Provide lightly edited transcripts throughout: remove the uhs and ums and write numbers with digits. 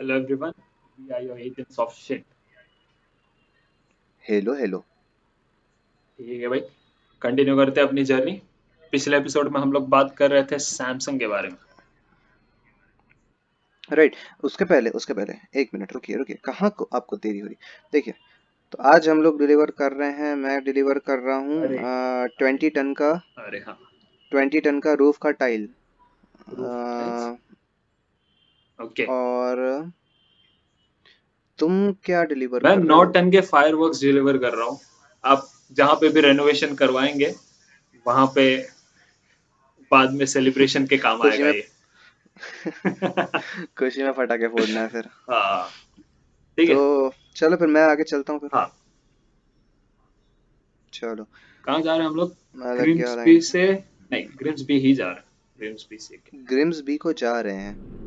Hello everyone, we are your agents of shit. Hello hello. ठीक है भाई, continue करते हैं अपनी जर्नी। पिछले एपिसोड में हम लोग बात कर रहे थे सैमसंग के बारे में। राइट। उसके पहले एक मिनट रुकिए रुकिए, कहाँ को आपको देरी हो रही? देखिए, तो आज हम लोग डिलीवर कर रहे हैं, मैं डिलीवर कर रहा अरे हूँ 20 टन का। अरे हाँ, 20 टन का रूफ का टाइल। Roof tiles. ओके, और तुम क्या डिलीवर मैं कर रहे 9 टन हो? के फायरवर्क्स डिलीवर कर रहा हूँ। आप जहाँ पे भी रेनोवेशन करवाएंगे वहाँ पे बाद में सेलिब्रेशन के काम खुशी आएगा में ये। खुशी में पटाखे फोड़ना है फिर। हाँ, ठीक तो है। चलो फिर मैं आगे चलता हूँ फिर। हाँ, चलो, कहाँ जा रहे हैं हम लोग? मैं लग गया ग्रिम्सबी लाइन। से, नहीं ग्रिम्सबी ही जा रहे हैं, ग्रिम्सबी से। ग्रिम्सबी को जा रहे हैं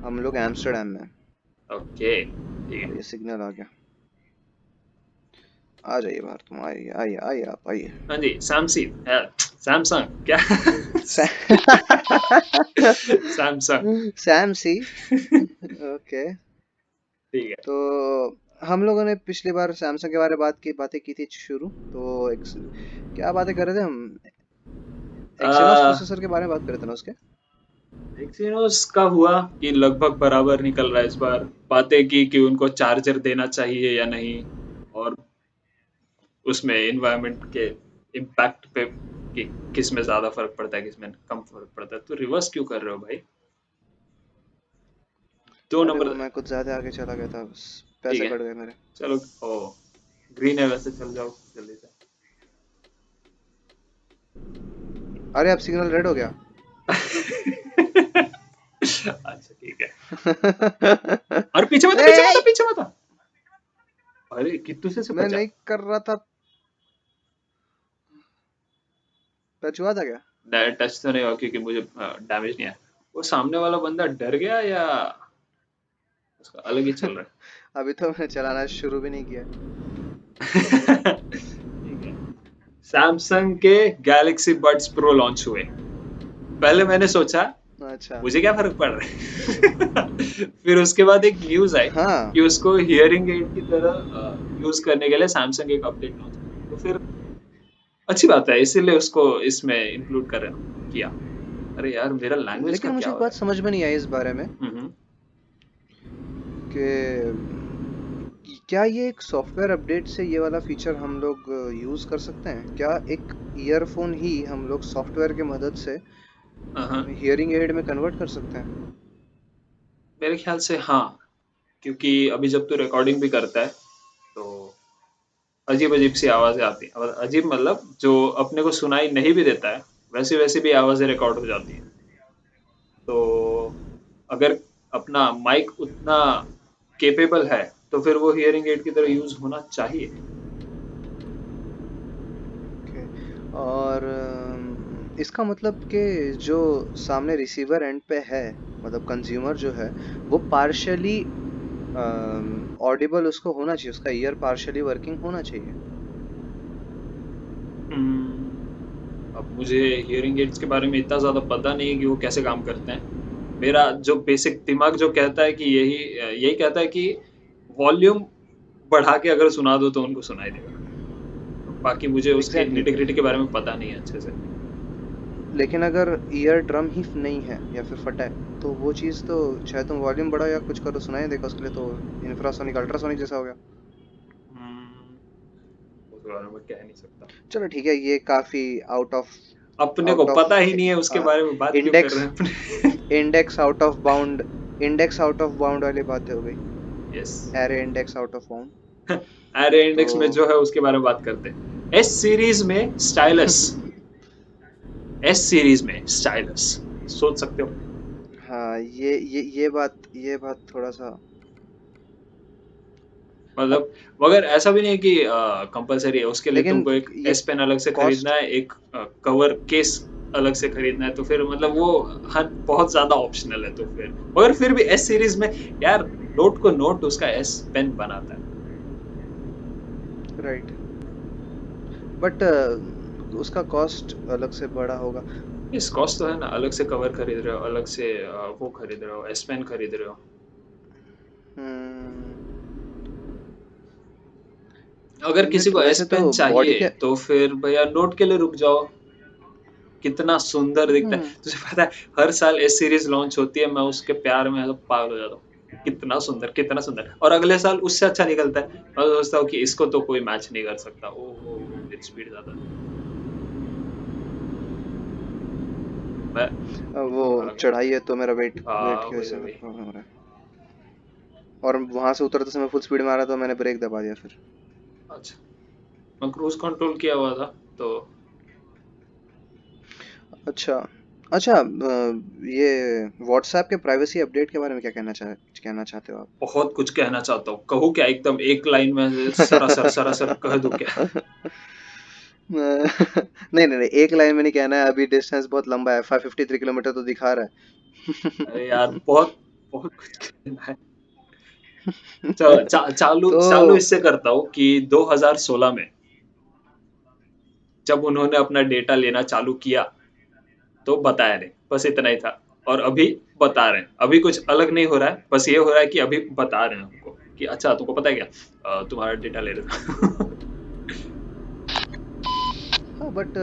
हम लोग, एम्स्टर्डम में। ओके, ठीक और है। ये सिग्नल आ गया। आ जाइए बाहर, तुम आइए आइए आइए, आप आइए। हाँ जी, सैमसंग क्या? सैमसंग। सैम सी। ओके। ठीक है। तो हम लोगों ने पिछली बार सैमसंग के बारे में बातें की थी शुरू। तो क्या बातें कर रहे थे हम? एक्सिनोस प्रोसेसर के बारे में बात कर रहे थे ना उसके। एक्सिनोस का हुआ कि लगभग बराबर निकल रहा है इस बार। बातें की कि उनको चार्जर देना चाहिए या नहीं, और उसमें इन्वायरमेंट के इम्पैक्ट पे कि किस में ज्यादा फर्क पड़ता है किस में कम फर्क पड़ता है। तो रिवर्स क्यों कर रहे हो भाई? दो अरे नंबर। वो मैं कुछ ज्यादा आगे चला गया था, बस ठीक पैसे है, कट गए मेरे। चलो। ओ, ग्रीन है वैसे, चल जाओ जल्दी से। अरे अब सिग्नल रेड हो गया। अच्छा ठीक है। और पीछे मत, पीछे मत, ए, पीछे मत। अरे कित्तू से मैं बचा। नहीं कर रहा था। टच हुआ था क्या? टच तो नहीं हुआ क्योंकि मुझे डैमेज नहीं आया। वो सामने वाला बंदा डर गया या उसका अलग ही चल रहा अभी तो मैंने चलाना शुरू भी नहीं किया। है? ठीक है। सैमसंग के गैलेक्सी बड्स प्रो लॉन्च हुए। पहले मैंने सोचा अच्छा। मुझे क्या फर्क पड़ रहा है। फिर उसके बाद एक न्यूज आई हाँ। कि उसको हियरिंग एड की तरह यूज करने के लिए सैमसंग एक अपडेट लॉन्च करेगा। तो फिर अच्छी बात है, इसीलिए उसको इसमें इंक्लूड कर किया। अरे यार, मेरा लैंग्वेज लेकिन का क्या मुझे हो एक रहा बात है? समझ में नहीं आई इस बारे में हम्म। कि क्या ये एक सॉफ्टवेयर अपडेट से ये वाला फीचर हम लोग यूज कर सकते हैं क्या? एक ईयरफोन ही हम लोग सॉफ्टवेयर की मदद से हाँ, हियरिंग एड में कन्वर्ट कर सकते हैं? मेरे ख्याल से हाँ। क्योंकि अभी जब तू रिकॉर्डिंग भी करता है तो अजीब अजीब सी आवाजें आती हैं, और अजीब मतलब जो अपने को सुनाई नहीं भी देता है, वैसी वैसी भी आवाजें रिकॉर्ड हो जाती हैं। तो अगर अपना माइक उतना केपेबल है तो फिर वो हियरिंग एड की तरह यूज होना चाहिए। ओके। और इसका मतलब कि जो सामने रिसीवर एंड पे है, मतलब कंज्यूमर जो है, वो पार्शियली ऑडिबल उसको होना चाहिए, उसका ईयर पार्शियली वर्किंग होना चाहिए। अब मुझे हियरिंग एड्स के बारे में इतना ज़्यादा पता नहीं है कि वो कैसे काम करते हैं। मेरा जो बेसिक दिमाग जो कहता है कि यही यही कहता है कि वॉल्यूम बढ़ा के अगर सुना दो तो उनको सुनाई देगा। बाकी मुझे उसके एग्जैक्टली निटी exactly. ग्रिटी के बारे में पता नहीं है अच्छे से। लेकिन अगर ईयर ड्रम ही नहीं है या फिर फटा है, तो वो चीज़ तो चाहे तुम वॉल्यूम बढ़ाओ या कुछ करो, सुनाई देगा। उसके लिए तो इंफ्रासोनिक अल्ट्रासोनिक जैसा हो गया। हम्म, उसके बारे में कह नहीं सकता। चलो ठीक है, ये काफी आउट ऑफ अपने को आउट ऑफ पता ही नहीं है उसके बारे में, बात क्यों कर इंडेक्स रहे हैं अपने? Index out of bound index out of bound वाली बातें हो गई। Yes. Array index out of bound. Array तो इंडेक्स में जो है उसके बारे में बात करते हैं। एस सीरीज में स्टाइलस, एस सीरीज में स्टाइलस, सोच सकते हो। हाँ, ये बात थोड़ा सा। अब मतलब मगर ऐसा भी नहीं है कि कंपलसरी है उसके लिए लेकिन तुमको एक ये एस पेन अलग से खरीदना कॉस्ट। है, एक कवर केस अलग से खरीदना है, तो फिर मतलब वो हर बहुत ज्यादा ऑप्शनल है। तो फिर मगर फिर भी एस सीरीज में यार, नोट को नोट उसका एस पेन बनाता है। राइट। बट उसका कॉस्ट अलग से बड़ा होगा। इस कॉस्ट तो है ना, अलग से कवर खरीद रहे हो, अलग से वो खरीद रहे हो, एस पेन खरीद रहे हो। हम्म। अगर किसी को एस वैसे तो पेन बॉडी चाहिए के। तो फिर भैया नोट के लिए रुक जाओ। कितना सुंदर दिखता है हम्म। तुझे पता है। हर साल एस सीरीज लॉन्च होती है, मैं उसके प्यार में तो पागल हो जाता हूँ। कितना सुंदर, कितना सुंदर, और अगले साल उससे अच्छा निकलता है। मैं तो सोचता हूँ कि इसको तो कोई मैच नहीं कर सकता। ओ मेरी स्पीड ज्यादा है। मैं वो आ गया। चढ़ाई है तो मेरा वेट वेट हाँ की वजह वही से वही। प्रॉब्लम हो रहा है। और वहां से उतरते समय फुल स्पीड में आ रहा तो मैंने ब्रेक दबा दिया फिर। अच्छा, मैं क्रूज कंट्रोल किया हुआ था तो। अच्छा। अच्छा, ये व्हाट्सएप के प्राइवेसी अपडेट के बारे में क्या कहना चाहते हो बहुत कुछ कहना चाहता हूँ, कहूँ क्या, एकदम एक लाइन में सरासर सरासर कह दूं क्या? आप? नहीं नहीं नहीं, एक लाइन में नहीं कहना है, अभी डिस्टेंस बहुत लंबा है, 553 किलोमीटर तो दिखा रहा अरे है। यार बहुत बहुत कुछ कहना है। चालू तो चालू इससे करता हूँ कि 2016 में जब उन्होंने अपना डेटा लेना चालू किया तो बताया नहीं, बस इतना ही था। और अभी बता रहे हैं, अभी कुछ अलग नहीं हो रहा है, बस ये हो रहा है कि अभी बता रहे हैं हमको कि अच्छा तुमको पता है क्या, तुम्हारा डेटा ले रहे था। हाँ, बट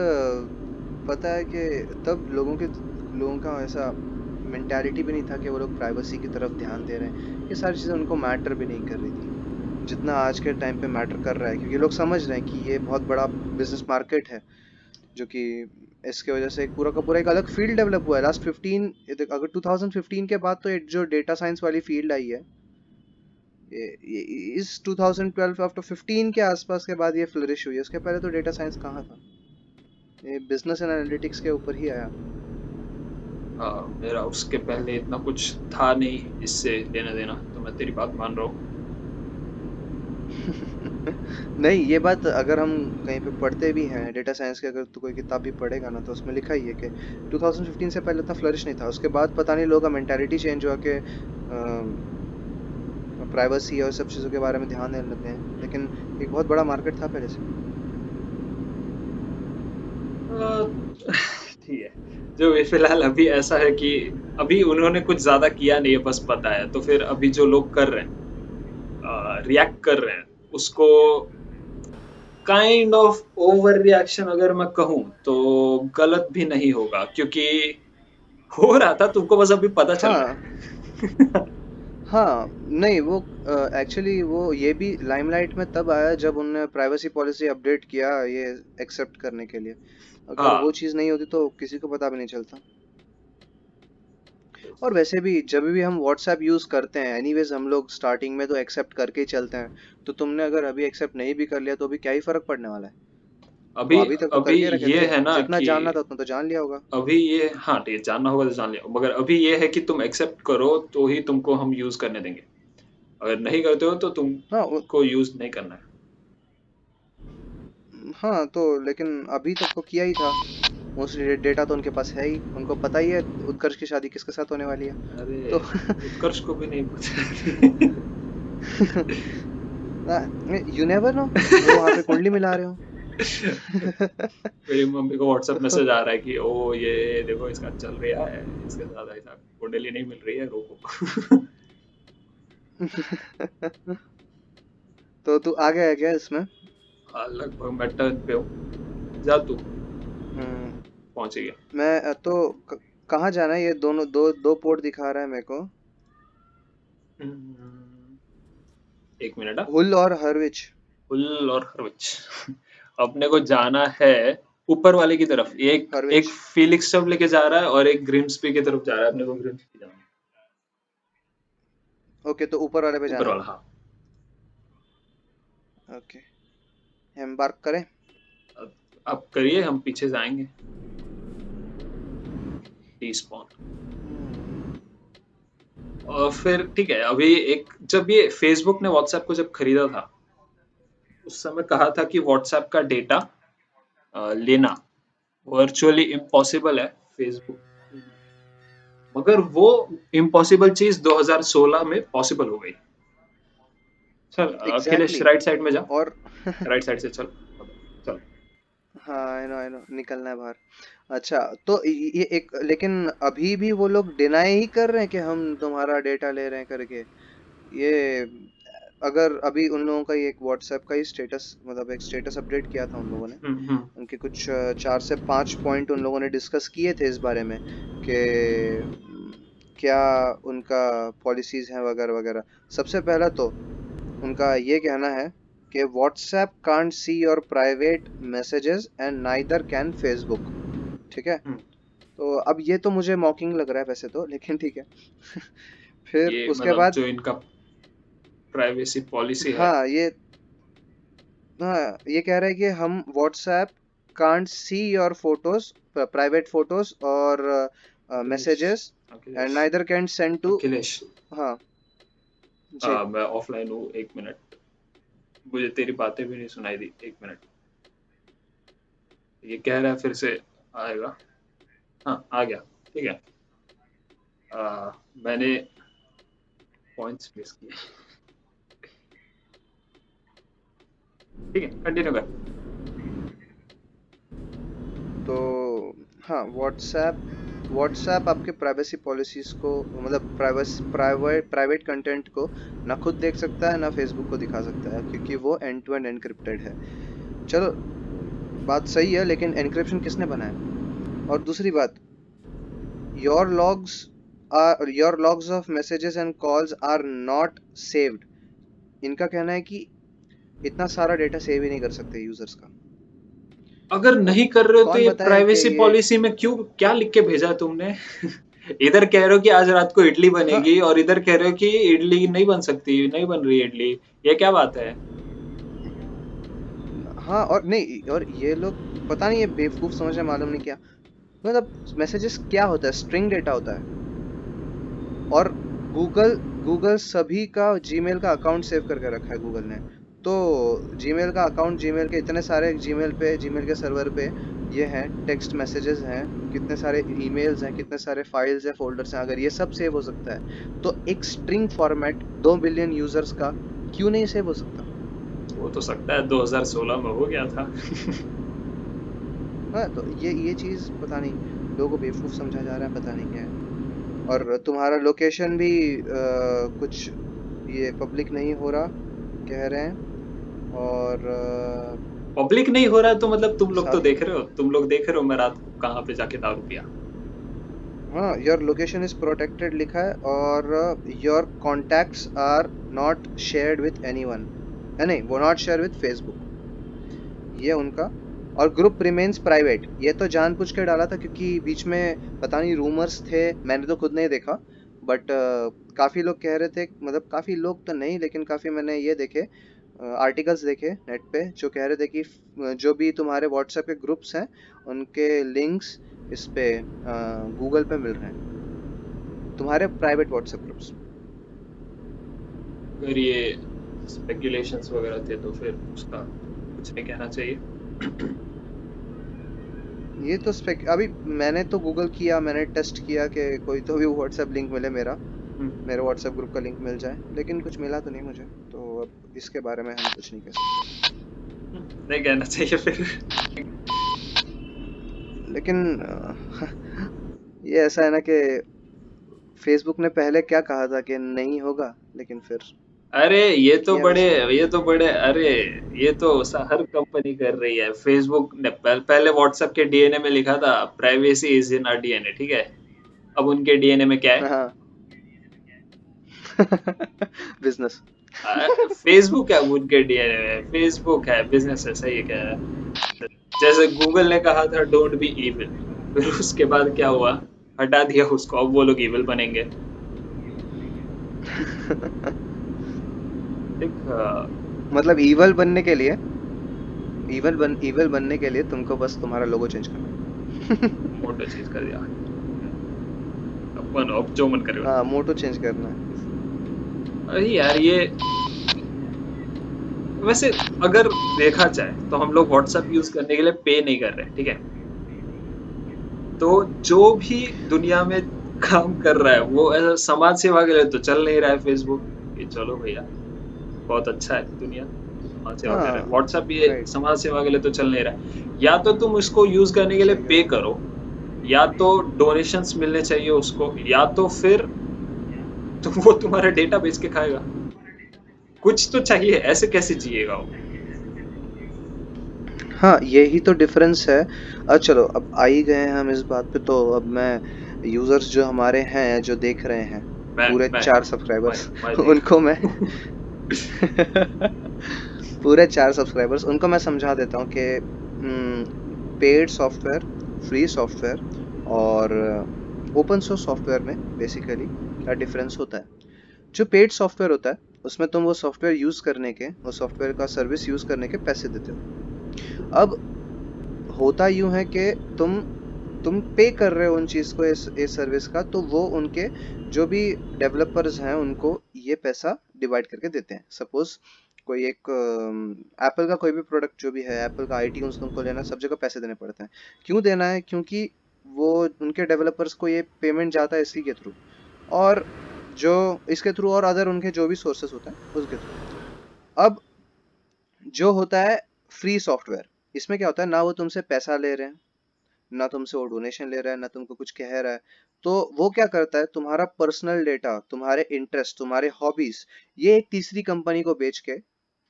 पता है कि तब लोगों का ऐसा मेंटालिटी भी नहीं था कि वो लोग प्राइवेसी की तरफ ध्यान दे रहे हैं। ये सारी चीज़ें उनको मैटर भी नहीं कर रही थी जितना आज के टाइम पे मैटर कर रहा है, क्योंकि लोग समझ रहे हैं कि ये बहुत बड़ा बिजनेस मार्केट है, जो कि इसके वजह से एक पूरा का पूरा एक अलग फील्ड डेवलप हुआ है लास्ट 15, अगर 2015 के बाद तो एक जो डेटा साइंस वाली फील्ड आई है, ये इस 2012 आफ्टर 15 के आसपास के बाद ये फ्लरिश हुई है। उसके पहले तो डेटा साइंस कहाँ था, ये बिजनेस एंड एनालिटिक्स के ऊपर ही आया। मेरा उसके पहले इतना कुछ था नहीं इससे लेना देना, तो मैं तेरी बात मान रहा हूँ। नहीं, ये बात अगर हम कहीं पे पढ़ते भी हैं डेटा साइंस की, अगर तू कोई किताब भी पढ़ेगा ना तो उसमें लिखा ही है कि 2015 से पहले इतना फ्लरिश नहीं था। उसके बाद पता नहीं लोगों का मेंटालिटी चेंज हुआ कि प्राइवेसी और सब चीज़ों के बारे में ध्यान देने लगे हैं, लेकिन एक बहुत बड़ा मार्केट था पहले से। ठीक है, जो ये फिलहाल अभी ऐसा है कि अभी उन्होंने कुछ ज्यादा किया नहीं है, बस बताया, तो फिर अभी जो लोग कर रहे हैं, रिएक्ट कर रहे हैं उसको, काइंड ऑफ ओवर रिएक्शन अगर मैं कहूँ तो गलत भी नहीं होगा, क्योंकि हो रहा था, तुमको बस अभी पता चल हाँ। रहा है। हाँ, नहीं वो एक्चुअली वो ये भी लाइमलाइट में तब आया जब उन्होंने प्राइवेसी पॉलिसी अपडेट किया ये एक्सेप्ट करने के लिए। अगर वो हाँ, चीज़ नहीं होती तो किसी को पता भी नहीं चलता। और वैसे भी जब भी हम व्हाट्सएप यूज़ करते हैं एनीवेज हम लोग स्टार्टिंग में तो एक्सेप्ट करके ही चलते हैं। तो तुमने अगर अभी एक्सेप्ट नहीं भी कर लिया तो भी क्या ही फर्क पड़ने वाला है। अभी अभी तक तो अभी करके रखे, ये है ना जितना कि जानना था उतना तो जान लिया होगा। अभी ये, हाँ ठीक है, जानना होगा तो जान लिया, मगर अभी ये है कि तुम एक्सेप्ट करो तो ही तुमको हम यूज करने देंगे। अगर नहीं करते हो तो हाँ तुमको यूज नहीं करना है। हाँ, तो लेकिन अभी तक तो किया ही था। मोस्टली डेटा तो उनके पास है ही, उनको पता ही है उत्कर्ष की शादी किसके साथ होने वाली है। अरे तो उत्कर्ष को भी नहीं पता। यू नेवर नो, वो वहां पे कुंडली मिला रहे हो। मेरी मम्मी को व्हाट्सएप मैसेज आ रहा है कि ओ ये देखो इसका चल रहा है, इसके साथ ऐसा कुंडली नहीं मिल रही है, रोको। तो तू आ गया है क्या इसमें? हाँ, लगभग मैं टर्न पे हूँ, जा तू। हम्म। पहुंच गया। मैं तो कहाँ जाना है? ये दोनों दो दो पोर्ट दिखा रहा है मेरे को। हम्म, एक मिनट। हुल और हरविच। फुल और खरगोश। अपने को जाना है ऊपर वाले की तरफ। एक एक हरविच। फीलिक्स सब लेके जा रहा है और एक ग्रिम्सबी की तरफ जा रहा है, अपने को ग्रिम्सबी जाना है। ओके, तो ऊपर वाले पे ऊपर जाना वाला, हाँ। है। ओके, एम्बार्क करें। अब करिए, हम पीछे जाएंगे। T spawn. और फिर ठीक है, अभी एक, जब ये फेसबुक ने व्हाट्सएप को जब खरीदा था, उस समय कहा था कि व्हाट्सएप का डेटा लेना वर्चुअली इम्पॉसिबल है फेसबुक, मगर वो इम्पॉसिबल चीज 2016 में पॉसिबल हो गई। चल अखिलेश, एग्जैक्टली राइट साइड में जा। और राइट साइड से चल। चल। हाँ, आई नो निकलना है बाहर। अच्छा, तो ये एक, लेकिन अभी भी वो लोग डिनाई ही कर रहे हैं कि हम तुम्हारा डेटा ले रहे हैं करके। ये अगर अभी उन लोगों का ये एक व्हाट्सएप का ही स्टेटस, मतलब एक स्टेटस अपडेट किया था उन लोगों ने। उनके कुछ 4 से 5 पॉइंट उन लोगों ने डिस्कस किए थे इस बारे में कि क्या उनका पॉलिसीज हैं वगैरह वगैरह। सबसे पहला तो उनका ये कहना है कि WhatsApp can't see your private messages and neither can Facebook. ठीक है, हम्म। तो अब ये तो मुझे मॉकिंग लग रहा है वैसे तो, लेकिन ठीक है। फिर ये उसके मतलब बाद, जो इनका प्राइवेसी पॉलिसी है। हाँ ये, हाँ ये कह रहा है कि हम WhatsApp can't see your photos, private photos और Akhilesh, messages, and Akhilesh, neither can send to. Akhilesh, हाँ जी। मैं ऑफलाइन हूँ, 1 मिनट। मुझे तेरी बातें भी नहीं सुनाई दी, 1 मिनट। ये कह रहा है फिर से आएगा। हाँ, आ गया। ठीक है। मैंने पॉइंट्स मिस किए। ठीक है, कंटिन्यू कर। तो हाँ, व्हाट्सएप व्हाट्सएप आपके प्राइवेसी पॉलिसीज को, मतलब प्राइवेट कंटेंट को ना खुद देख सकता है ना फेसबुक को दिखा सकता है, क्योंकि वो एंड टू एंड एनक्रिप्टेड है। चलो, बात सही है, लेकिन एनक्रिप्शन किसने बनाया? और दूसरी बात, your logs your logs of messages and calls are not saved. इनका कहना है कि इतना सारा डेटा सेव ही नहीं कर सकते यूजर्स का। अगर तो नहीं कर रहे हो तो कौन ये बताए कि प्राइवेसी ये, पॉलिसी में क्यों, क्या लिख के भेजा तुमने? इधर कह रहे हो कि आज रात को इडली हाँ बनेगी और इधर कह रहे हो कि इडली नहीं बन सकती, नहीं बन रही इडली। ये क्या बात है? हाँ, और नहीं, और ये लोग पता नहीं, ये बेवकूफ समझ रहे, मालूम नहीं क्या। मतलब मैसेजेस क्या होता है? स्ट्रिंग डेटा होता है। और गूगल गूगल सभी का जीमेल का अकाउंट सेव करके रखा है गूगल ने। तो जीमेल का अकाउंट, जीमेल के इतने सारे, जीमेल के सर्वर पे ये हैं, टेक्स्ट मैसेजेस हैं, कितने सारे ईमेल्स हैं, कितने सारे फाइल्स हैं, फोल्डर्स हैं। अगर ये सब सेव हो सकता है तो एक स्ट्रिंग फॉर्मेट 2 बिलियन यूजर्स का क्यों नहीं सेव हो सकता? हो तो सकता है 2016 में हो गया था। हाँ, तो ये चीज पता नहीं, लोगों को बेवकूफ समझा जा रहा है, पता नहीं क्या है। और तुम्हारा लोकेशन भी कुछ ये पब्लिक नहीं हो रहा, कह रहे हैं। और पब्लिक नहीं हो रहा है तो मतलब तुम लोग तो साथ देख में, रहे हो, तुम लोग देख रहे हो मैं रात को कहाँ पे जाके दारू पिया। हाँ, योर लोकेशन इज प्रोटेक्टेड लिखा है, और your contacts are not shared with anyone, है नहीं, वो नॉट शेयर विथ फेसबुक, ये उनका। और ग्रुप रिमेन्स प्राइवेट, ये तो जानबूझ के डाला था क्योंकि बीच में पता नहीं रूमर्स थे, मैंने तो खुद नहीं देखा, बट काफी लोग कह रहे थे, मतलब काफी लोग तो नहीं, लेकिन काफी मैंने ये देखे, आर्टिकल्स देखे नेट पे, जो कह रहे थे कि जो भी तुम्हारे व्हाट्सएप के ग्रुप्स हैं उनके लिंक्स इस पे गूगल पे मिल रहे हैं, तुम्हारे प्राइवेट व्हाट्सएप ग्रुप्स। अगर ये स्पेकुलेशंस वगैरह थे तो फिर उसका कुछ नहीं कहना चाहिए। ये तो अभी मैंने तो गूगल किया, मैंने टेस्ट किया कि कोई तो भी व्हाट्सएप लिंक मिले मेरा, मेरे व्हाट्सएप ग्रुप का लिंक मिल जाए, लेकिन कुछ मिला तो नहीं मुझे। तो अब इसके बारे में हम कुछ नहीं कह सकते। नहीं कहना चाहिए फिर। लेकिन ये ऐसा है ना कि फेसबुक ने पहले क्या कहा था कि नहीं होगा, लेकिन फिर अरे किया वैसे। ये तो बड़े, अरे ये तो हर कंपनी कर रही है। फेसबुक ने पहले व्हाट्सएप के डीएनए में लिखा था privacy is in our DNA, ठीक है। अब उनके डीएनए में क्या है? हाँ। बिजनेस। फेसबुक है, अब उनके डीएनए में फेसबुक है, बिजनेस है, सही है, क्या है। जैसे गूगल ने कहा था डोंट बी इविल, फिर उसके बाद क्या हुआ? हटा दिया उसको, अब वो लोग इविल बनेंगे। एक मतलब इवल बनने के लिए तुमको बस तुम्हारा लोगो चेंज करना है। मोटो चीज कर दिया। अपन अब जो मन करे। हाँ, मोटो चेंज करना है। अरे यार ये, वैसे अगर देखा जाए तो हम लोग व्हाट्सएप यूज करने के लिए पे नहीं कर रहे, ठीक है। तो जो भी दुनिया में काम कर रहा है वो ऐसा समाज सेवा के लिए तो चल नहीं रहा है फेसबुक। ये चलो भैया, बहुत अच्छा है, दुनिया समाज सेवा कर रहा है। हाँ, व्हाट्सएप ये राइट। समाज सेवा के लिए तो चल नहीं रहा है। या तो तुम इसको यूज करने के लिए सही कह पे रहे हो। करो, या तो डोनेशंस मिलने चाहिए उसको, या तो फिर वो तुम्हारा डेटा बेच के खाएगा। कुछ तो चाहिए, ऐसे कैसे जिएगा वो? हाँ, यही तो डिफरेंस है। चलो अब आ ही गए हैं हम इस बात पे, तो अब मैं यूजर्स जो हमारे हैं जो देख रहे हैं, मैं पूरे मैं 4 सब्सक्राइबर्स मैं देख उनको मैं रहा हूँ। पूरे 4 सब्सक्राइबर्स उनको मैं समझा देता हूँ कि पेड सॉफ्टवेयर, फ्री सॉफ्टवेयर और ओपन सोर्स सॉफ्टवेयर में बेसिकली क्या डिफरेंस होता है। जो पेड सॉफ्टवेयर होता है उसमें तुम वो सॉफ्टवेयर यूज करने के, वो सॉफ्टवेयर का सर्विस यूज करने के पैसे देते हो। अब होता यूं है कि तुम पे कर रहे हो उन चीज को, इस सर्विस का, तो वो उनके जो भी डेवलपर्स हैं उनको ये पैसा डिवाइड करके देते हैं। सपोज कोई एक एप्पल का कोई भी प्रोडक्ट जो भी है, एप्पल का आईट्यून्स तुमको लेना, सब जगह पैसे देने पड़ते हैं। क्यों देना है? क्योंकि वो उनके डेवलपर्स को ये पेमेंट जाता है इसी के थ्रू, और जो इसके थ्रू, और अदर उनके जो भी सोर्सेस होते हैं उसके थ्रू। अब जो होता है फ्री सॉफ्टवेयर, इसमें क्या होता है, ना वो तुमसे पैसा ले रहे हैं, ना तुमसे वो डोनेशन ले रहा है, ना तुमको कुछ कह रहा है। तो वो क्या करता है, तुम्हारा पर्सनल डेटा, तुम्हारे इंटरेस्ट, तुम्हारे हॉबीज, ये एक तीसरी कंपनी को बेच के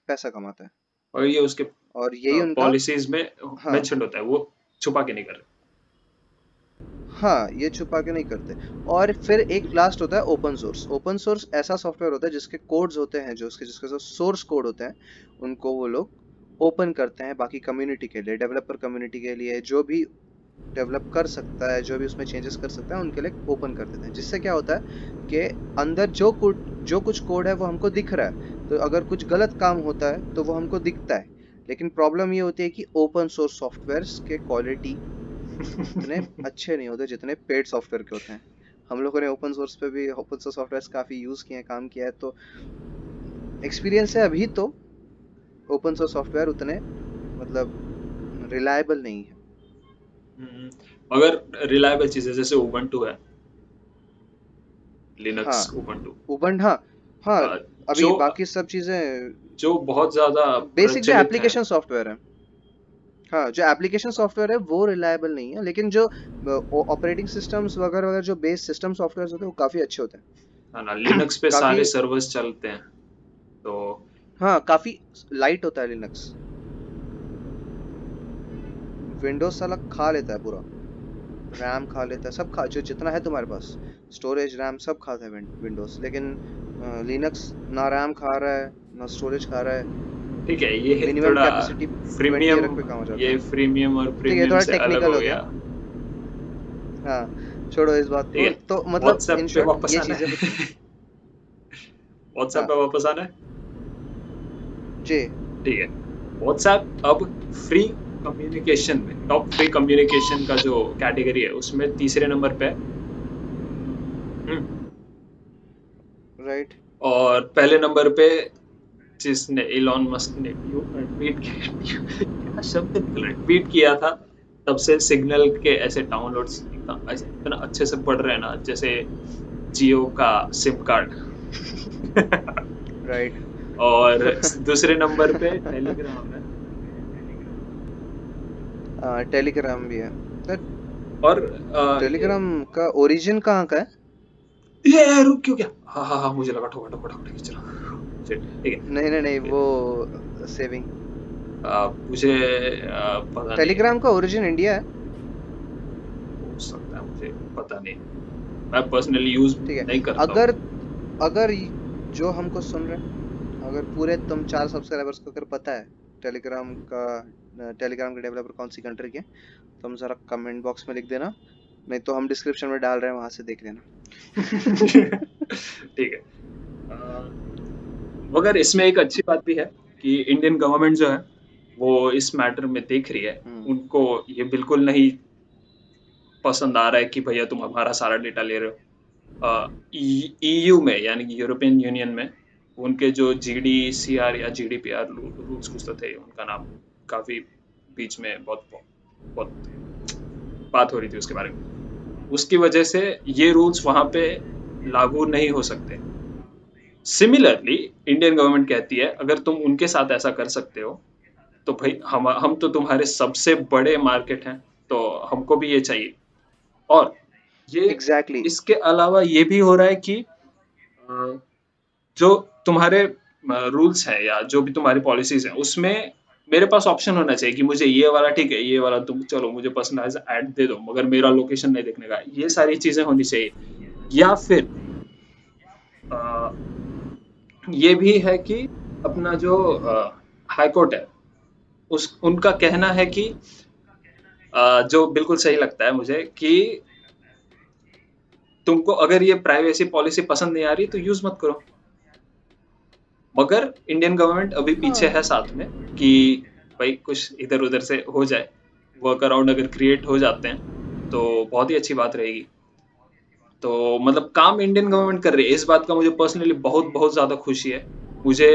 पैसा कमाता है। और ये उसके और यही उनका, पॉलिसीज में हाँ, मेंशन होता है, वो छुपा के नहीं कर रहे। हाँ, ये छुपा के नहीं करते। और फिर एक लास्ट होता है ओपन सोर्स। ओपन सोर्स ऐसा सॉफ्टवेयर होता है जिसके कोड्स होते हैं, जो उसके जिसके सोर्स कोड होते हैं, उनको वो लोग ओपन करते हैं बाकी कम्युनिटी के लिए, डेवलपर कम्युनिटी के लिए, जो भी डेवलप कर सकता है, जो भी उसमें चेंजेस कर सकता है, उनके लिए ओपन कर देते हैं। जिससे क्या होता है कि अंदर जो कुछ कोड है वो हमको दिख रहा है, तो अगर कुछ गलत काम होता है तो वो हमको दिखता है। लेकिन प्रॉब्लम ये होती है कि ओपन सोर्स सॉफ्टवेयर्स के क्वालिटी उतने अच्छे नहीं होते जितने पेड सॉफ्टवेयर के होते हैं। हम लोगों ने ओपन सोर्स पे भी, ओपन सोर्स सॉफ्टवेयर काफी यूज किए हैं, काम किया है, तो एक्सपीरियंस है अभी तो ओपन सोर्स सॉफ्टवेयर उतने, मतलब, रिलायबल नहीं है। हम्म, मगर रिलायबल चीजें जैसे उबंटू है, हाँ, लिनक्स उबंटू, उबंट, हाँ, हाँ, जो अभी बाकी सब चीजें जो बहुत ज्यादा बेसिक जो प्रचलित है। एप्लीकेशन सॉफ्टवेयर है, हाँ, जो एप्लीकेशन सॉफ्टवेयर है वो रिलायबल नहीं है, लेकिन जो ऑपरेटिंग सिस्टम्स वगैरह वगैरह, जो बेस सिस्टम सॉफ्टवेयर होते हैं वो काफी अच्छे होते है ना, हैं। लिनक्स पे काफी, सारे सर्वर्स चलते हैं, तो हाँ, काफी लाइट होता है लिनक्स। विंडोज साला खा लेता है पूरा, रैम खा लेता है, सब खा, जो जितना है तुम्हारे पास स्टोरेज, रैम, सब खाता है विंडोज। लेकिन लिनक्स ना रैम खा रहा है, ना स्टोरेज खा रहा है। ठीक है, ये मिनिमम थोड़ा कैपेसिटी फ्रीमियम, 20 रख पे काम हो जाता ये है। फ्रीमियम और ठीक है, ये प्रीमियम थोड़ा से अलग टेक्निकल हो हो गया। गया। हाँ, छोड़ो इस बात ठीक को, है, तो मतलब इन व्हाट्सएप पे शॉर्ट वापस ये आना चीजें होती हैं। है। व्हाट्सएप हाँ पे वापस आना है। जी। ठीक है, व्हाट्सएप अब फ्री कम्युनिकेशन में, टॉप फ्री कम्युनिकेशन का जो कैटेगरी है उसमें तीसरे नंबर पे है। हम्म, राइट। और पहले नंबर पे जिसने, इलॉन मस्क ने ट्वीट किया, क्या शब्द निकल रहा है, ट्वीट किया था, तब से सिग्नल के ऐसे डाउनलोड्स इतना अच्छे से बढ़ रहे हैं ना, जैसे जियो का सिम कार्ड। राइट। और दूसरे नंबर पे टेलीग्राम है। टेलीग्राम भी है। और ये टेलीग्राम का ओरिजिन कहाँ का है? ये रुक क्यों गया, हाँ हाँ हाँ, मुझे लगा ठोका ठोका ठोका खींच रहा। Shit, ठीक नहीं नहीं नहीं, है। वो सेविंग। मुझे पता नहीं है, टेलीग्राम का ओरिजिन इंडिया है। हो सकता है, मुझे पता नहीं, मैं पर्सनली यूज ठीक है। नहीं करता अगर हूँ। अगर जो हमको सुन रहे हैं, अगर पूरे तुम 4 सब्सक्राइबर्स को अगर पता है टेलीग्राम का, टेलीग्राम के डेवलपर कौन सी कंट्री के, तुम जरा कमेंट बॉक्स में लिख देना, नहीं तो हम डिस्क्रिप्शन में डाल रहे हैं, वहां से देख लेना। ठीक है। अ, मगर इसमें एक अच्छी बात भी है कि इंडियन गवर्नमेंट जो है वो इस मैटर में देख रही है। हम्म। उनको ये बिल्कुल नहीं पसंद आ रहा है कि भैया तुम हमारा सारा डेटा ले रहे हो। ईयू में, यानी कि यूरोपियन यूनियन में, उनके जो जीडीसीआर या जीडीपीआर रूल्स कुछ तो थे, उनका नाम काफी बीच में बहुत बहुत बात हो रही थी उसके बारे में, उसकी वजह से ये रूल्स वहां पे लागू नहीं हो सकते। सिमिलरली इंडियन गवर्नमेंट कहती है अगर तुम उनके साथ ऐसा कर सकते हो, तो भाई हम तो तुम्हारे सबसे बड़े मार्केट हैं, तो हमको भी ये चाहिए। और ये, एग्जैक्टली। इसके अलावा ये भी हो रहा है कि जो तुम्हारे रूल्स हैं या जो भी तुम्हारी पॉलिसीज हैं उसमें मेरे पास ऑप्शन होना चाहिए कि मुझे ये वाला ठीक है, ये वाला तुम चलो मुझे पर्सनलाइज ऐड दे दो मगर मेरा लोकेशन नहीं देखने का, ये सारी चीजें होनी चाहिए। या फिर अ, ये भी है कि अपना जो हाई कोर्ट है उस उनका कहना है कि जो बिल्कुल सही लगता है मुझे कि तुमको अगर ये प्राइवेसी पॉलिसी पसंद नहीं आ रही तो यूज मत करो। मगर इंडियन गवर्नमेंट अभी पीछे है हाँ। साथ में कि भाई कुछ इधर उधर से हो जाए, वर्क अराउंड अगर क्रिएट हो जाते हैं तो बहुत ही अच्छी बात रहेगी। तो मतलब काम इंडियन गवर्नमेंट कर रही है, इस बात का मुझे पर्सनली बहुत बहुत ज्यादा खुशी है। मुझे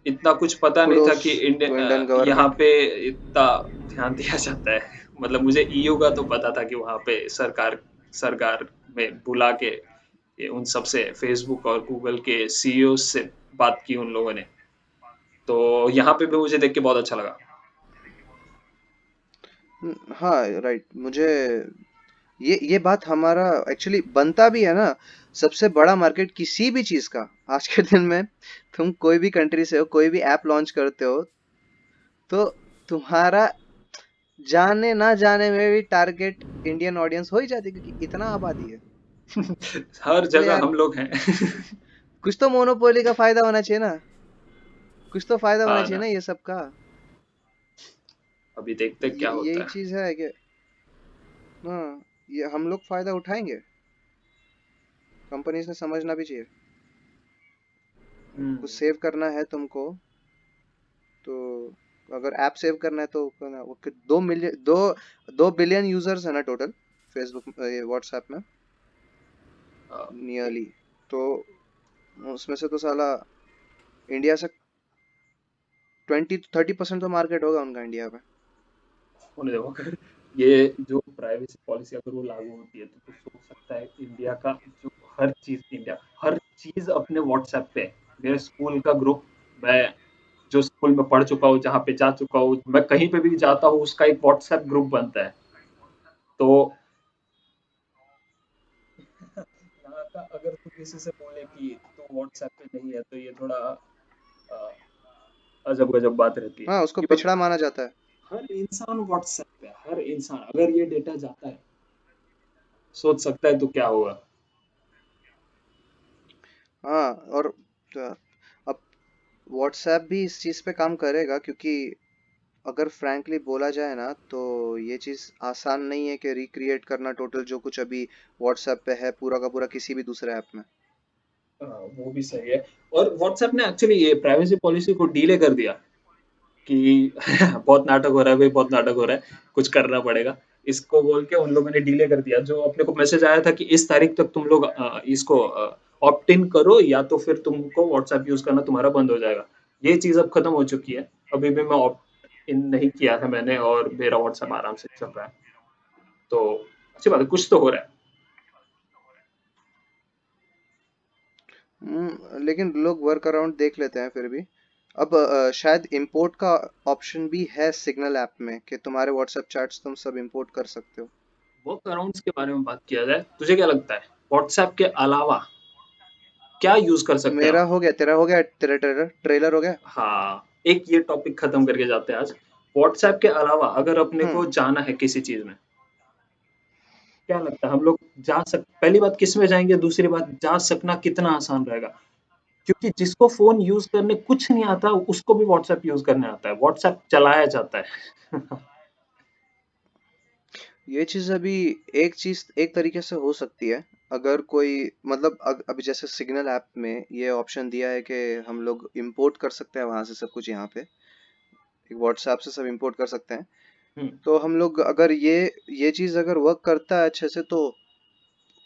इतना कुछ पता नहीं था कुडोस कि टू इंडियन यहाँ गवर्नमेंट। पे इतना ध्यान दिया जाता है। मतलब मुझे ईयू का तो पता था कि वहाँ पे सरकार सरकार में बुला के ये उन सब से फेसबुक और गूगल के सीईओ से बात की उन लोगों ने। तो यहाँ पे भी मुझे देख के बहुत अच्छा लगा। हाँ राइट। मुझे ये बात हमारा एक्चुअली बनता भी है ना। सबसे बड़ा मार्केट किसी भी चीज का आज के दिन में, तुम कोई भी कंट्री से हो, कोई भी ऐप लॉन्च करते हो, तो तुम्हारा जाने ना जाने में भी टारगेट इंडियन ऑडियंस हो ही जाती है, क्योंकि इतना आबादी है। हर बोले जगह यार, हम लोग हैं। कुछ तो मोनोपोली का फायदा होना चाहिए ना। कुछ तो फायदा होना हाँ चाहिए ना, ना ये सब का। अभी देखते हैं क्या होता यही है। चीज है कि हाँ, ये हम लोग फायदा उठाएंगे। कंपनीज ने समझना भी चाहिए। हम्म। कुछ सेव करना है तुमको, तो अगर ऐप सेव करना है तो करना। वो 2 मिलियन 2 बिलियन यूजर्स है ना टोटल फेसबुक ये व्हाट्सएप में, हाँ, नियरली। तो उसमें से तो साला इंडिया से 20 to 30% तो मार्केट होगा उनका इंडिया पे। होने दो। अगर ये जो प्राइवेसी पॉलिसी अगर वो लागू होती है तो सोच सकता है इंडिया का जो हर चीज अपने व्हाट्सएप पे है। मेरे स्कूल का ग्रुप, मैं जो स्कूल में पढ़ चुका हूँ, जहाँ पे जा चुका हूँ, मैं कहीं पे भी जाता हूँ उसका एक व्हाट्सएप ग्रुप बनता है। तो यहाँ का अगर तू किसी से बोले कि तू व्हाट्सएप पे नहीं है तो ये थोड़ा अजब गजब बात रहती है हाँ, उसको कि भाई पिछड़ा माना जाता है। हर इंसान व्हाट्सएप पे है, हर इंसान अगर ये डेटा जाता है सोच सकता है तो क्या होगा। हाँ। और अब व्हाट्सएप भी इस चीज पे काम करेगा, क्योंकि अगर फ्रैंकली बोला जाए ना, तो ये चीज आसान नहीं है कि रिक्रिएट करना टोटल जो कुछ अभी व्हाट्सएप पे है पूरा का पूरा किसी भी दूसरे ऐप में। वो भी सही है। और व्हाट्सएप ने एक्चुअली ये प्राइवेसी पॉलिसी को डीले कर दिया कि बहुत नाटक हो रहा है भाई, बहुत नाटक हो रहा है, कुछ करना पड़ेगा। इसको बोल के उन लोगों ने डिले कर दिया। जो अपने को मैसेज आया था कि इस तारीख तक तुम लोग इसको ऑप्ट इन करो या तो फिर तुमको व्हाट्सएप यूज करना तुम्हारा बंद हो जाएगा। ये चीज अब खत्म हो चुकी है। अभी भी मैं ऑप्ट इन नहीं किया है मैंने और मेरा व्हाट्सएप आराम से चल रहा है। तो अच्छी बात है, कुछ तो हो रहा है। लेकिन लोग वर्क अराउंड देख लेते हैं फिर भी। अब शायद इंपोर्ट का ऑप्शन भी है सिग्नल ऐप में, कि तुम्हारे व्हाट्सएप चैट्स तुम सब इंपोर्ट कर सकते हो। वर्क अराउंड्स के बारे में बात किया जाए, तुझे क्या लगता है व्हाट्सएप के अलावा क्या यूज कर सकते हैं मेरा हम? हो गया, तेरा हो गया, तेरा ट्रेलर ट्रेलर हो गया। हाँ, एक ये टॉपिक खत्म करके जाते हैं आज। व्हाट्सएप के अलावा अगर अपने हम्म को जाना है किसी चीज में, क्या लगता है हम लोग पहली बात किस में जाएंगे, दूसरी बात जा सकना कितना आसान रहेगा? क्योंकि जिसको फोन यूज करने कुछ नहीं आता उसको भी व्हाट्सएप यूज करने आता है, व्हाट्सएप चलाया जाता है। ये चीज अभी एक चीज एक तरीके से हो सकती है। अगर कोई मतलब अभी जैसे सिग्नल ऐप में ये ऑप्शन दिया है कि हम लोग इंपोर्ट कर सकते हैं वहां से सब कुछ यहाँ पे, व्हाट्सएप से सब इंपोर्ट कर सकते हैं। हम्म, तो हम लोग अगर ये चीज अगर वर्क करता है अच्छे से, तो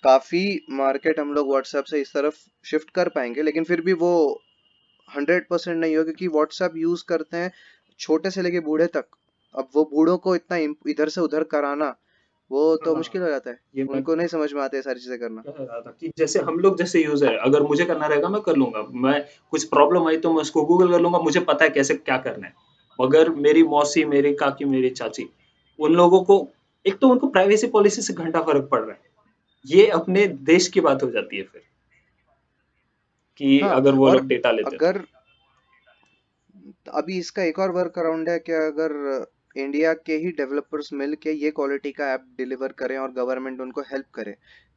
काफी मार्केट हम लोग व्हाट्सएप से इस तरफ शिफ्ट कर पाएंगे। लेकिन फिर भी वो 100% नहीं हो, क्योंकि व्हाट्सएप यूज करते हैं छोटे से लेके बूढ़े तक। अब वो बूढ़ों को इतना इधर से उधर कराना, वो तो हाँ, मुश्किल हो जाता है। ये मैं उनको नहीं समझ में आता है सारी चीजें करना। कह रहा था कि जैसे हम लोग जैसे यूजर है, अगर मुझे करना रहेगा मैं कर लूंगा, मैं कुछ प्रॉब्लम आई तो मैं उसको गूगल कर लूंगा, मुझे पता है कैसे क्या करना है। मगर मेरी मौसी, मेरी काकी, मेरी चाची, उन लोगों को एक तो उनको प्राइवेसी पॉलिसी से घंटा फर्क पड़ रहा है। ये अपने देश की बात हो जाती है फिर। कि हाँ, अगर वो और लोग डेटा लेते तो। अगर अभी इसका एक और वर्क अराउंड है कि अगर इंडिया के ही डेवलपर्स मिल के ये क्वालिटी का ऐप डिलीवर करें और गवर्नमेंट उनको हेल्प करे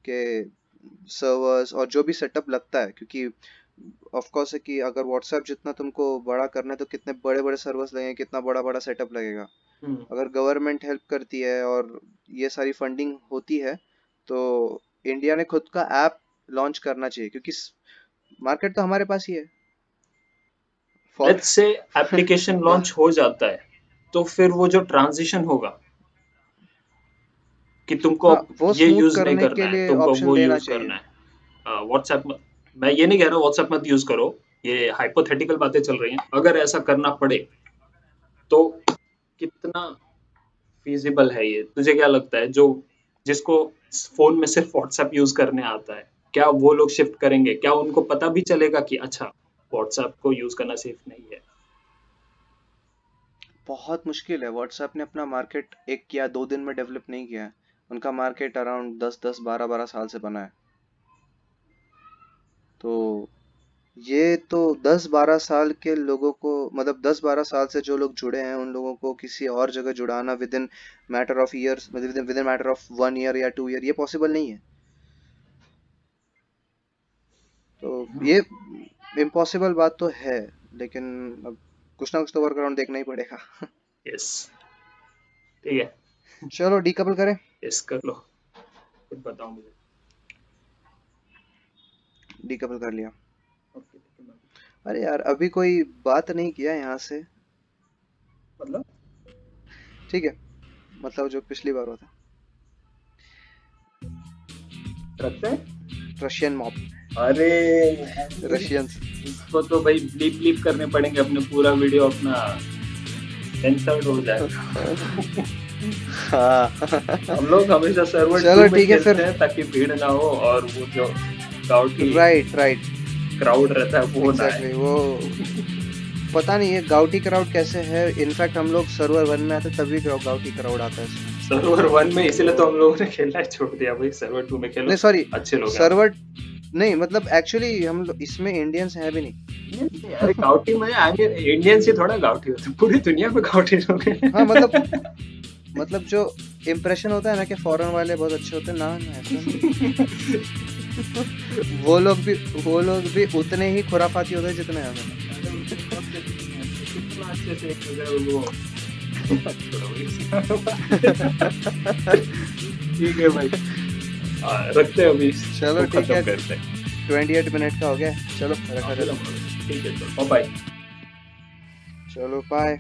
कि सर्वर्स और जो भी सेटअप लगता है, क्योंकि ऑफ कोर्स है कि अगर व्हाट्सएप जितना तुमको बड़ा करना है तो कितने बड़े बड़े सर्वर्स लगेंगे, कितना बड़ा बड़ा सेटअप लगेगा। हम्म। अगर गवर्नमेंट हेल्प करती है और ये सारी फंडिंग होती है तो इंडिया ने खुद का ऐप लॉन्च करना चाहिए, क्योंकि मार्केट तो हमारे पास ही है for let's say application launch हो जाता है, तो फिर वो जो ट्रांजिशन होगा कि तुमको हाँ, अब वो ये स्मूथ यूज नहीं करने करना के है, लिए तुमको ऑप्शन वो देना यूज चाहिए। करना है व्हाट्सएप में। मैं ये नहीं कह रहा व्हाट्सएप मत यूज करो, ये हाइपोथेटिकल बातें चल रही हैं। अगर ऐसा करना पड़े तो कितना फीजिबल है ये, तुझे क्या लगता है? जो जिसको फोन में सिर्फ व्हाट्सएप यूज करने आता है, क्या वो लोग शिफ्ट करेंगे? क्या उनको पता भी चलेगा कि अच्छा व्हाट्सएप को यूज करना सेफ नहीं है? बहुत मुश्किल है, व्हाट्सएप ने अपना मार्केट एक या दो दिन में डेवलप नहीं किया है। उनका मार्केट अराउंड 10-10 12-12 साल से बना है। तो ये तो 10-12 साल के लोगों को, मतलब 10-12 साल से जो लोग जुड़े हैं उन लोगों को किसी और जगह जुड़ाना within matter of years, मतलब within matter of 1 year या 2 ईयर, ये पॉसिबल नहीं है। तो ये इम्पॉसिबल बात तो है, लेकिन अब कुछ ना कुछ तो वर्क अराउंड देखना ही पड़ेगा। यस, ठीक है। चलो डीकपल करें। यस कर लो, फिर बताओ मुझे। डीकपल कर लिया। ओके, अरे यार अभी कोई बात नहीं किया यहाँ से। मतलब ठीक है, मतलब जो पिछली बार हुआ था, रखते हैं। रशियन मॉब, अरे रशियंस। इसको तो भाई ब्लीप ब्लीप करने पड़ेंगे, अपने पूरा वीडियो अपना सेंसर्ड हो जाएगा। हाँ। हम लोग हमेशा सर्वर 2 चलो में ठीक है खेलते फिर। हैं ताकि भीड़ ना हो, और वो जो गाउटी राइट राइट, क्राउड रहता है वो ना आए। एग्जैक्टली वो पता नहीं है गाउटी क्राउड कैसे है। इनफैक्ट हम लोग सर्वर 1 में आते तभी गाउटी क्राउड आता है इसमें। सर्वर 1 में इसीलिए तो तो हम लोगों ने खेलना ही छोड़ दिया भाई, सर्वर 2 में खेलो, नहीं सॉरी, अच्छे लोग हैं। सर्वर नहीं, मतलब एक्चुअली हम लोग इसमें इंडियंस हैं भी नहीं। अरे गाउटी में आगे इंडियन से थोड़ा गाउटी होते, पूरी दुनिया में गाउटी लोग हाँ मतलब, हैं। मतलब जो इम्प्रेशन होता है ना कि फॉरेन वाले बहुत अच्छे होते हैं, ना ना ऐसा नहीं। वो लोग भी उतने ही खुराफाती होते हैं जितने हम हैं। कितना अच्छे से एक वो ठीक है भाई, रखते हैं अभी, चलो इसको ठीक खत्म है, करते हैं। 28 मिनट का हो गया, चलो रखा चलो। ठीक है, चलो बाय। चलो बाय।